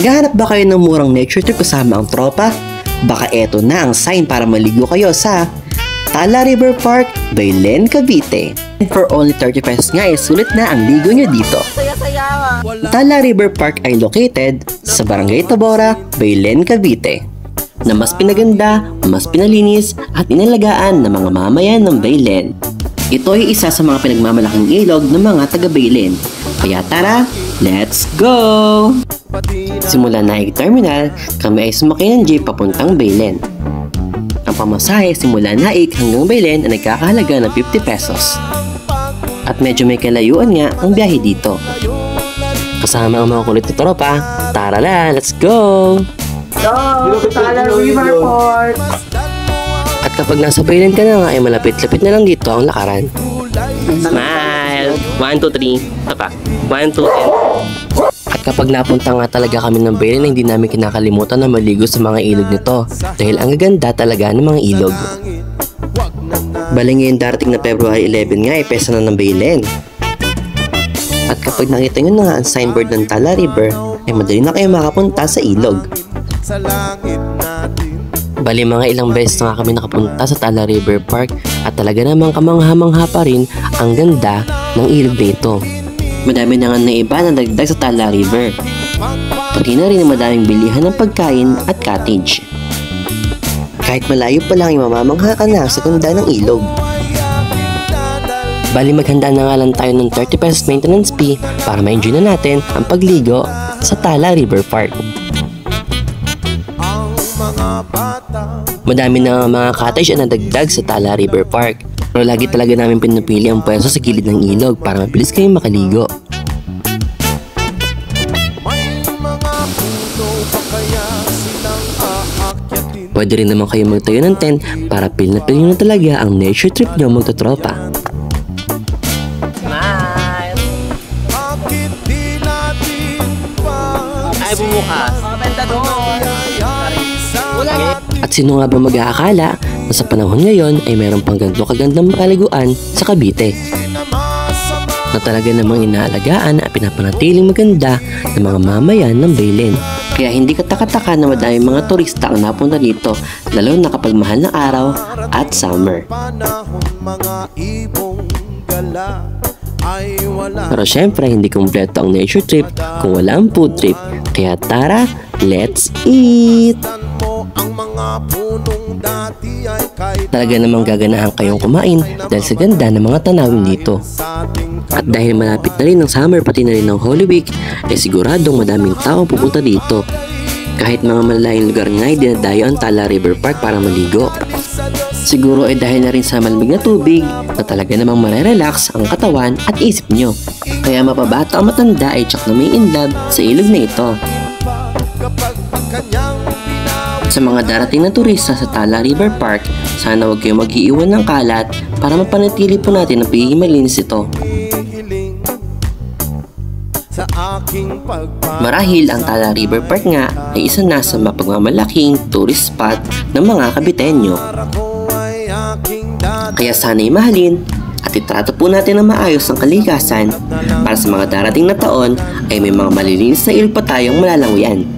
Naghahanap ba kayo ng murang nature trip kasama ang tropa? Baka eto na ang sign para maligo kayo sa Tala River Park by Len Cavite. For only 30 pesos nga sulit na ang ligo nyo dito. Tala River Park ay located sa Barangay Tabora by Len Cavite, na mas pinaganda, mas pinalinis at inalagaan ng mga mamayan ng Baylen. Ito ay isa sa mga pinagmamalaking ilog ng mga taga Baylen. Kaya tara, let's go! Simula Naik Terminal, kami ay sumakay ng jeep papuntang Baylen. Ang pamasahe simula Naik hanggang Baylen ay nagkakahalaga ng 50 pesos. At medyo may kalayuan nga ang biyahe dito. Kasama ang mga kulit na tropa, tara na, let's go! Tala River Park. At kapag nasa Baylen ka na nga ay malapit-lapit na lang dito ang lakaran. Smile! 1, 2, 3. Tapa. 1, 2, and... At kapag napunta nga talaga kami ng Baylen, hindi namin kinakalimutan na maligo sa mga ilog nito dahil ang gaganda talaga ng mga ilog. Bali ngayon darating na February 11 nga ay pesa na ng Baylen. At kapag nakita nyo na nga ang signboard ng Tala River, ay madali na kayo makapunta sa ilog. Bali mga ilang beses na nga kami nakapunta sa Tala River Park at talaga namang kamangha-mangha pa rin ang ganda ng ilog nito. Madami na nga na iba na dagdag sa Tala River. Pati na rin ang madaming bilihan ng pagkain at cottage. Kahit malayo pa lang ay mamamangha ka na sa ganda ng ilog. Bali maghanda na nga lang tayo ng 30 pesos maintenance fee para ma-enjoy na natin ang pagligo sa Tala River Park. Madami na mga cottage na nadagdag sa Tala River Park. Pero lagi talaga namin pinapili ang pwesto sa gilid ng ilog para mabilis kayong makaligo. Pwede rin naman kayo magtayo ng tent para feel na talaga ang nature trip nyo magtotropa. Smile! Ay, bumukas. Maganda doon. At sino nga ba mag-aakala na sa panahon ngayon ay meron pang ganito kagandang paliguan sa Cavite na talaga namang inaalagaan at pinapanatiling maganda ng mga mamayan ng Baylen. Kaya hindi katakataka na madaming mga turista ang napunta dito, lalo na kapag mahal na araw at summer. Pero syempre hindi kumpleto ang nature trip kung wala ang food trip. Kaya tara, let's eat! Talaga namang gaganahan kayong kumain dahil sa ganda ng mga tanawin dito. At dahil malapit na rin ang summer pati na rin ang Holy Week, ay siguradong madaming tao pupunta dito. Kahit mga malalayong lugar nga ay dinadayo ang Tala River Park para maligo. Siguro ay dahil na rin sa malamig na tubig na talaga namang marerelax ang katawan at isip nyo. Kaya mapabata o matanda ay tsak na may in love sa ilog na ito. Sa mga darating na turista sa Tala River Park, sana huwag kayong mag-iiwan ng kalat para mapanatili po natin ang pagiging malinis ito. Marahil ang Tala River Park nga ay isa na sa mapagmamalaking tourist spot ng mga Caviteño. Kaya sana'y mahalin at itrato po natin ng maayos ang kalikasan para sa mga darating na taon ay may mga malilinis na ilog pa tayong malalanguyan.